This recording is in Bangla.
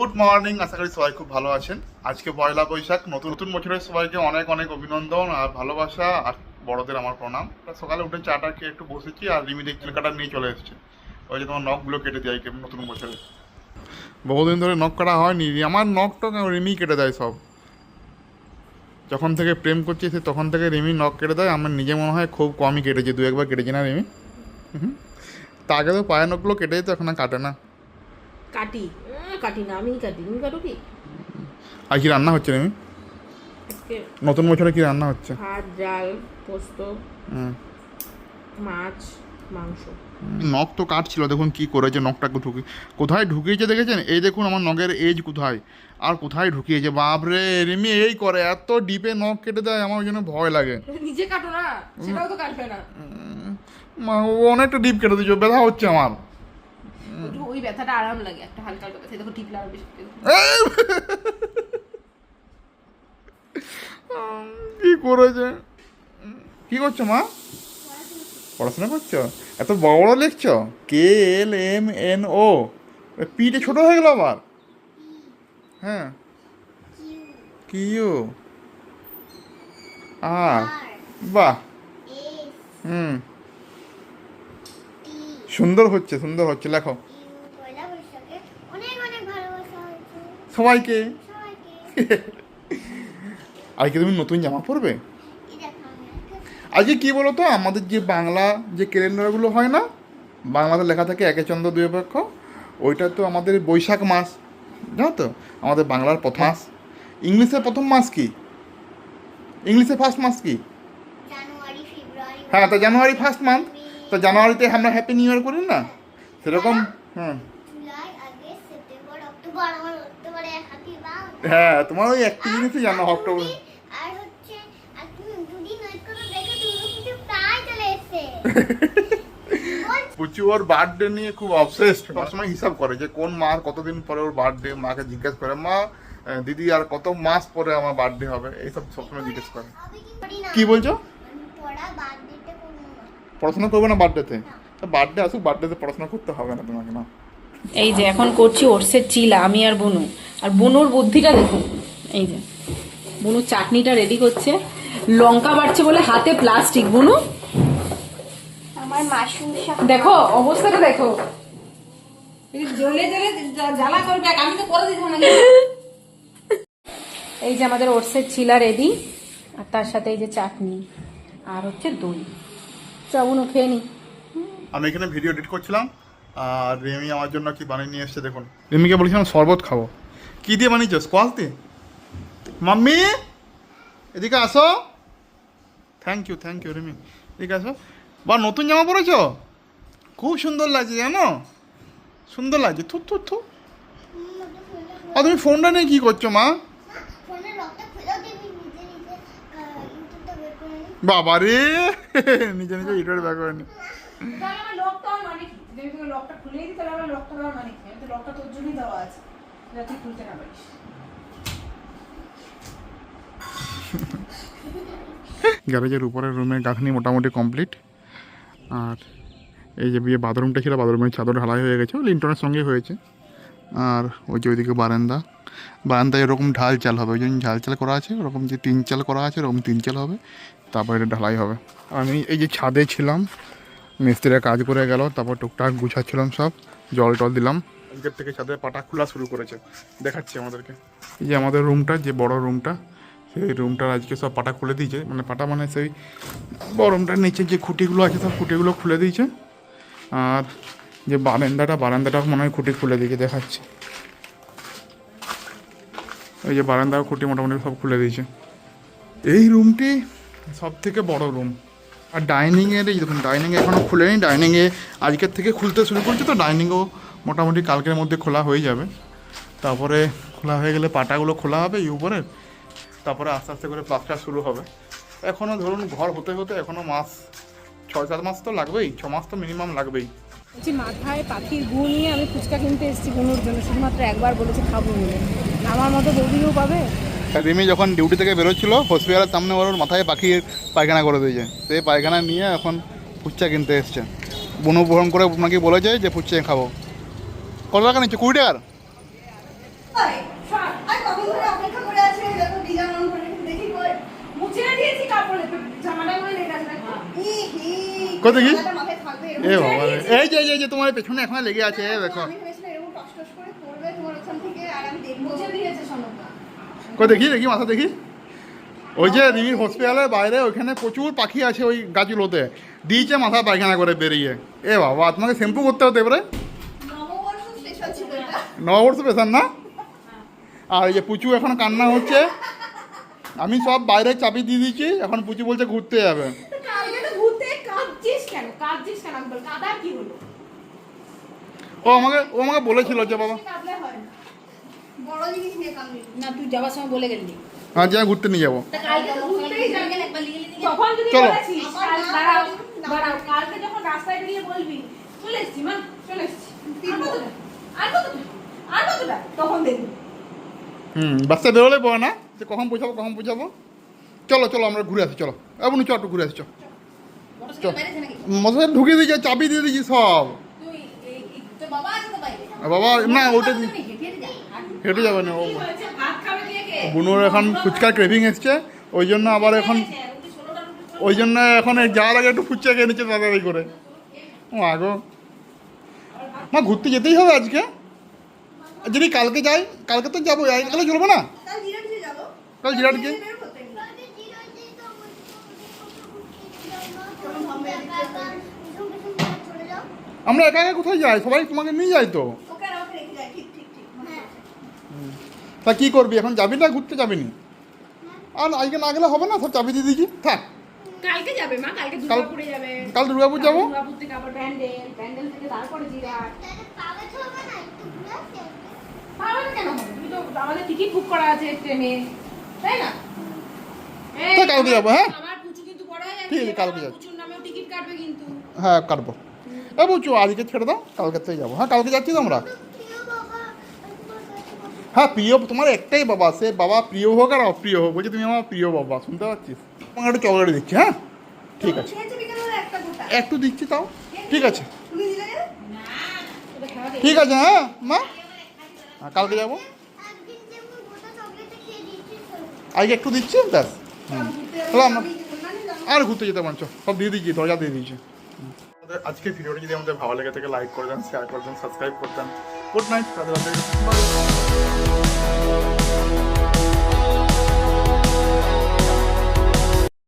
গুড মর্নিং, আশা করি সবাই খুব ভালো আছেন। আজকে পয়লা বৈশাখ, নতুন নতুন বছরের সবাইকে অনেক অনেক অভিনন্দন আর ভালোবাসা, আর বড়দের আমার প্রণাম। সকালে উঠে চাটা খেয়ে একটু বসেছি আর রিমি দেখছি কাটা নিয়ে চলে এসেছে। ওই যে তোমার নখগুলো কেটে দেয় নতুন বছরে। বহুদিন ধরে নখ কাটা হয়নি, আমার নখটা রিমি কেটে দেয় সব। যখন থেকে প্রেম করছি সে তখন থেকে রিমি নখ কেটে দেয়। আমার নিজে মনে হয় খুব কমই কেটেছে, দু একবার কেটেছি না রিমি? তা আগে তো পায়ের নখগুলো কেটে যেত, এখন আর কাটে না। কাটি কাটি না, আমি কাটি, তুমি কাটো কি? আর কি রান্না হচ্ছে রিমি? আজকে নতুন বছরে কি রান্না হচ্ছে? ভাত, ডাল, পোস্ত, মাছ, মাংস। নখ তো কাটছিল, দেখুন কি করেছে নখটাকে কোথায় ঢুকিয়েছে দেখেছেন? এই দেখুন আমার নখের এজ কোথায় আর কোথায় ঢুকিয়েছে। বাপরে, রিমি এই করে, এত ডিপে নখ কেটে দেয়, আমার ওই জন্য ভয় লাগে। নিজে কাটো না, সেটাও তো কাটবে না। ও অনেকটা ডিপ কেটে দিচ্ছে, ব্যথা হচ্ছে আমার। ওই ব্যথাটা আরাম লাগে, একটা হালকা হালকা ব্যথা। দেখো টিপলা আর বেশি কি করেছে? কি করছো মা? পড়াশোনা করছো? এত বড় বড় লিখছো, KLMNO, পিঠে ছোট হয়ে গেল আবার। হ্যাঁ, কিউ আর বাহ, সুন্দর হচ্ছে, সুন্দর হচ্ছে, লেখো। সবাইকে। আজকে তুমি নতুন জামা পরবে? আজকে কি বলো তো, আমাদের যে বাংলা যে ক্যালেন্ডারগুলো হয় না, বাংলাতে লেখা থাকে একে চন্দ্র দুই পক্ষ, ওইটা তো আমাদের বৈশাখ মাস, জানো তো? আমাদের বাংলার প্রথম মাস। ইংলিশের প্রথম মাস কি? ইংলিশে ফার্স্ট মাস কি? হ্যাঁ, তো জানুয়ারি ফার্স্ট মান্থ। তো জানুয়ারিতে আমরা হ্যাপি নিউ ইয়ার করি না সেরকম? হ্যাঁ, তোমার ওই একটি জিনিসই জানো, অক্টোবর। পুচু ওর বার্থডে নিয়ে খুব অবসেসড, সবসময় হিসাব করে যে কোন মার কতদিন পরে ওর বার্থডে। মাকে জিজ্ঞেস করে, মা দিদি আর কত মাস পরে আমার বার্থডে হবে, এইসব সবসময় জিজ্ঞেস করে। কি বলছো? পড়াশোনা করবে না বার্থডেতে? বার্থডে আসুক, বার্থডেতে পড়াশোনা করতে হবে না তোমাকে। না, এই যে এখন করছি ওটসের চিলা, আমি আর বুনু। আর বুনুর বুদ্ধিটা দেখুন, এই যে বুনু চাটনিটা রেডি করছে। লঙ্কা বাড়ছে বলে হাতে প্লাস্টিক। বুনু আমার মাশরুম শাক দেখো অবস্থাটা দেখো, জ্বলে জ্বলে জ্বালা করবে, আমি তো করে দিতাম না। এই যে আমাদের ওটসের চিলা রেডি, আর তার সাথে এই যে চাটনি আর হচ্ছে দই। চবুনু খেয়ে নি। আমি এখানে ভিডিও এডিট করছিলাম আর রেমি আমার জন্য কি বানিয়ে নিয়ে এসছে দেখুন। রেমিকে বলেছিলাম শরবত খাবো। কি দিয়ে বানিয়েছো? স্কোয়াশ দিয়ে? মাম্মি এদিকে আসো। Thank you, thank you Remi, এদিকে আসো। বা নতুন জামা পরেছো, খুব সুন্দর লাগছে জানো, সুন্দর লাগছে। থু থু থু। আর তুমি ফোনটা নিয়ে কী করছো মা? বাবা রে, নিজে নিজে ইউটিউবে ব্যাক করে নি। গ্যারেজের উপরের রুমের গাঁথনি মোটামুটি কমপ্লিট। আর এই যে বিয়ে বাথরুমটা ছিল, বাথরুমের চাদর ঢালাই হয়ে গেছে, লিন্টনের সঙ্গে হয়েছে। আর ওই যে ওইদিকে বারান্দায় এরকম ঢাল চাল হবে, ওই জন্য ঝাল চাল করা আছে। ওরকম যে 3 চাল করা আছে, ওরকম 3 চাল হবে, তারপর এটা ঢালাই হবে। আমি এই যে ছাদে ছিলাম, মিস্ত্রিরা কাজ করে গেল, তারপর টুকটাক গুছাচ্ছিলাম, সব জল টল দিলাম। আজকের থেকে ছাদের পাটা খোলা শুরু করেছে, দেখাচ্ছি আমাদেরকে। এই যে আমাদের রুমটা, যে বড় রুমটা, সেই রুমটার আজকে সব পাটা খুলে দিয়েছে। মানে পাটা মানে সেই বড় রুমটার নিচে যে খুঁটিগুলো আছে সব খুঁটিগুলো খুলে দিয়েছে। আর যে বারান্দাটা মনে হয় খুঁটি খুলে দিয়েছে, দেখাচ্ছি। এই যে বারান্দার খুঁটি মোটামুটি সব খুলে দিয়েছে। এই রুমটি সব থেকে বড় রুম। আর ডাইনিংয়ের এই দেখুন, ডাইনিং এখনও খুলেনি, ডাইনিংয়ে আজকের থেকে খুলতে শুরু করছে। তো ডাইনিংও মোটামুটি কালকের মধ্যে খোলা হয়ে যাবে। তারপরে খোলা হয়ে গেলে পাটাগুলো খোলা হবে এই উপরের, তারপরে আস্তে আস্তে করে প্লাস্টার শুরু হবে। এখনও ধরুন ঘর হতে হতে এখনও মাস 6-7 মাস তো লাগবেই, 6 মাস তো মিনিমাম লাগবেই। বলছি মাথায় পাখির গু নিয়ে আমি ফুচকা কিনতে এসেছি বুনুর জন্য, শুধুমাত্র একবার বলেছি খাবো বলে। আমার মতো বৌদিও পাবে। রিমি যখন ডিউটি থেকে বেরোচ্ছিল, হসপিটালের সামনে ওর মাথায় পাখির পায়খানা করে দিয়েছে। সেই পায়খানা নিয়ে এখন ফুচকা কিনতে এসছে। বুনু ফোন করে ওনাকে বলেছে যে ফুচকা খাবো। কত টাকা নিচ্ছে? 20 টাকার। কখন ধরে অপেক্ষা করে আছে দেখো ডিজাইন অন করে দেখি কই মুছে দিয়েছি কাপড়ে জামাটা মনে নেই আছে ই হি কত কি? মাথায় থাকবে এ বাবা রে। এই যে তোমার পেছনে এখন লেগে আছে দেখো। আমি ভেবেছিলাম এরকম টস টস করে পড়বে তোমার ওখান থেকে আর আমি দেখবো মুছে দিয়েছে সোনাটা কই দেখি মাথা দেখি। ওই যে রিমির হসপিটালের বাইরে ওইখানে প্রচুর পাখি আছে ওই গাছগুলোতে, দিয়েছে মাথা পায়খানা করে বেরিয়ে। এ বাবা, তোমাকে শ্যাম্পু করতে হতে এবারে। নববর্ষ স্পেশাল ছিল এটা নববর্ষ পেশান না। আর এই যে পুচু এখন কান্না হচ্ছে, আমি সব বাইরে চাবি দিয়ে দিয়েছি, এখন পুচু বলছে ঘুরতে যাবে। কালকে তো ঘুরতে কাঁদছিস কেন আমি বল কাদা কি হলো ও আমাকে বলেছিল যে বাবা কাঁদলে হয় না বড় জিনিস নিয়ে কাঁদবি না তুই যাওয়ার সময় বলে গেলি হ্যাঁ যে ঘুরতে নিয়ে যাবো। কালকে তো ঘুরতেই যাবে একবার লিখে লিখে তখন যদি চলো। বলেছিস দাঁড়াও কালকে যখন রাস্তায় বেরিয়ে বলবি চলে এসছি মা চলে এসছি আর কতটা তখন দেখবি বাচ্চা বেরোলে বলে না যে কখন পৌঁছাবো। চলো আমরা ঘুরে আসি, চলো এখন চ একটু ঘুরে আসি, চল মশাই ঢুকিয়ে দিয়েছে, চাবি দিয়ে দিয়েছি সব। তো বাবা আছে তো বাইরে বাবা না ওটা হেঁটে যা হেঁটে যাবে না। ও ভাত খাবে দিয়ে কে বুনুর এখন ফুচকার ক্রেভিং এসছে, ওই জন্য আবার এখন যাওয়ার আগে একটু ফুচকা খেয়ে নিচ্ছে তাড়াতাড়ি করে। ও আগো মা ঘুরতে যেতেই হবে আজকে, যদি কালকে যাই, কালকে তো যাবো, কালকে চলবো না। কাল জিরাটে যাবো কাল জিরাট গিয়ে বের করতে আমরা একা কোথায় যাই, সবাই তোমাকে নিয়ে যাই তো। ওকে আর আমাকে রেখে যায় ঠিক হ্যাঁ তা কি করবি এখন, যাবি না ঘুরতে যাবি নি? আর আজকে না গেলে হবে না, সব চাবি দিয়ে দিয়েছি, থাক। কালকে যাবে মা, কালকে দুর্গাপুরে যাবে। কাল দুর্গাপুর যাবো। দুর্গাপুর থেকে আবার প্যান্ডেল থেকে তারপরে জিরাট। পাবে না কেন হবে? তুমি তো আমাদের টিকিট বুক করা আছে ট্রেনে, তাই না? তো কালকে যাবো, হ্যাঁ আমার পুচু কিন্তু বড় হয়ে যাচ্ছে, ঠিক আছে, কালকে যাবো। পুচুর নামেও টিকিট কাটবে কিন্তু। হ্যাঁ কাটবো। এ বুঝছো আজকে ছেড়ে দাও, কালকে থেকে যাবো। হ্যাঁ কালকে যাচ্ছি তো আমরা। হ্যাঁ প্রিয় তোমার একটাই বাবা, সে বাবা প্রিয় হোক আর অপ্রিয় হোক, বলছি তুমি আমার প্রিয় বাবা, শুনতে পাচ্ছিস? তোমাকে একটু চকলেট দিচ্ছি, হ্যাঁ ঠিক আছে, খেয়েছে বিকেলবেলা একটা গোটা একটু দিচ্ছি তাও, ঠিক আছে তুমি দিলে ঠিক আছে। হ্যাঁ মা, হ্যাঁ কালকে যাবো, আজকে একটু দিচ্ছি ব্যাস। তাহলে আমরা আর ঘুরতে যেতে পারছো, সব দিয়ে দিচ্ছি, দরজা দিয়ে দিয়েছি। আজকে ভিডিওটা যদি আমাদের ভালো লেগে থাকে লাইক করে দেন, শেয়ার করে দেন, সাবস্ক্রাইব করতেন। Good night, Radhe Radhe.